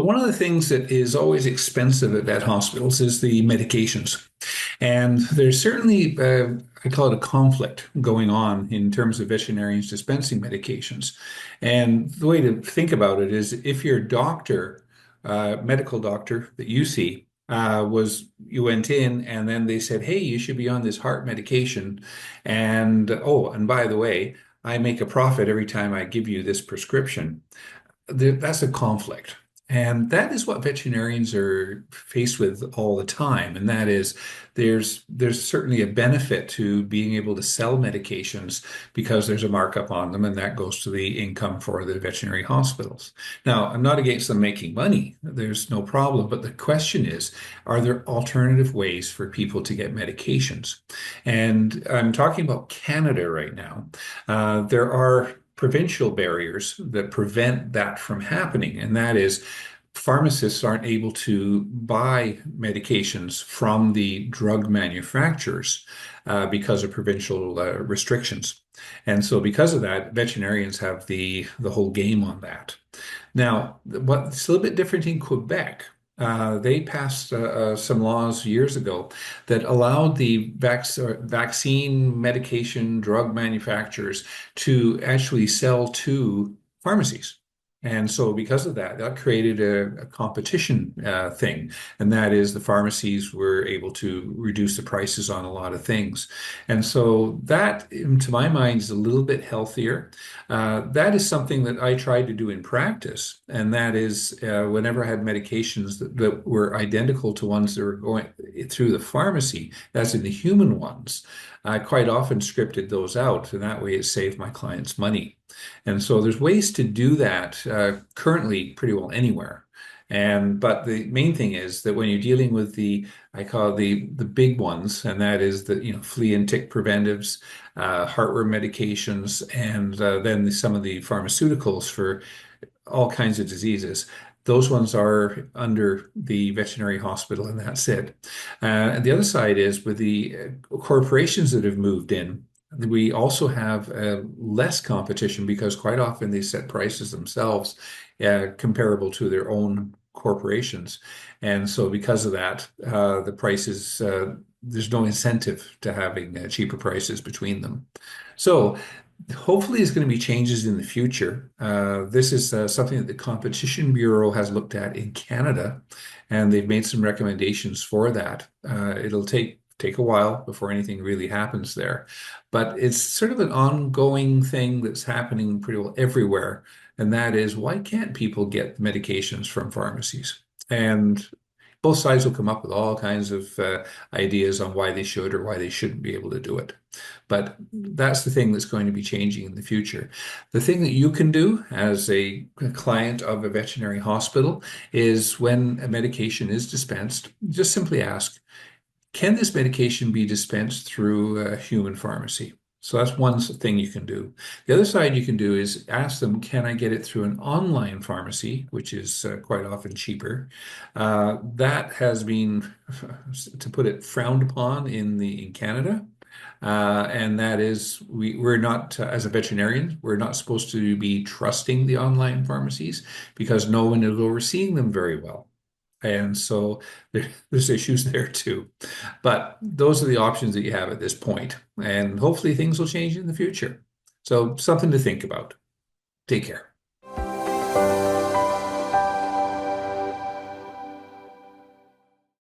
So one of the things that is always expensive at vet hospitals is the medications. And there's certainly, I call it a conflict going on in terms of veterinarians dispensing medications. And the way to think about it is if your doctor, medical doctor that you see, you went in and then they said, hey, you should be on this heart medication. And oh, and by the way, I make a profit every time I give you this prescription. That's a conflict. And that is what veterinarians are faced with all the time. And that is there's certainly a benefit to being able to sell medications because there's a markup on them, and that goes to the income for the veterinary hospitals. Now, I'm not against them making money. There's no problem. But the question is, are there alternative ways for people to get medications? And I'm talking about Canada right now. There are provincial barriers that prevent that from happening, and that is pharmacists aren't able to buy medications from the drug manufacturers because of provincial restrictions. And so because of that, veterinarians have the whole game on that. Now, what's a little bit different in Quebec, they passed some laws years ago that allowed the vaccine medication drug manufacturers to actually sell to pharmacies. And so, because of that, that created a competition thing. And that is the pharmacies were able to reduce the prices on a lot of things. And so, that, to my mind, is a little bit healthier. That is something that I tried to do in practice. And that is whenever I had medications that were identical to ones that were going through the pharmacy, as in the human ones, I quite often scripted those out. And that way it saved my clients money. And so there's ways to do that currently pretty well anywhere. But the main thing is that when you're dealing with I call the big ones, and that is the flea and tick preventives, heartworm medications, and then some of the pharmaceuticals for all kinds of diseases. Those ones are under the veterinary hospital, and that's it. And the other side is with the corporations that have moved in. We also have less competition because quite often they set prices themselves comparable to their own corporations. And so because of that, the prices, there's no incentive to having cheaper prices between them. So hopefully there's going to be changes in the future. This is something that the Competition Bureau has looked at in Canada, and they've made some recommendations for that. It'll take a while before anything really happens there. But it's sort of an ongoing thing that's happening pretty well everywhere. And that is, why can't people get medications from pharmacies? And both sides will come up with all kinds of ideas on why they should or why they shouldn't be able to do it. But that's the thing that's going to be changing in the future. The thing that you can do as a client of a veterinary hospital is when a medication is dispensed, just simply ask, can this medication be dispensed through a human pharmacy? So that's one thing you can do. The other side you can do is ask them, can I get it through an online pharmacy, which is quite often cheaper? That has been, to put it, frowned upon in Canada. And that is, we're not, as a veterinarian, we're not supposed to be trusting the online pharmacies because no one is overseeing them very well. And so there's issues there too. But those are the options that you have at this point. And hopefully things will change in the future. So something to think about. Take care.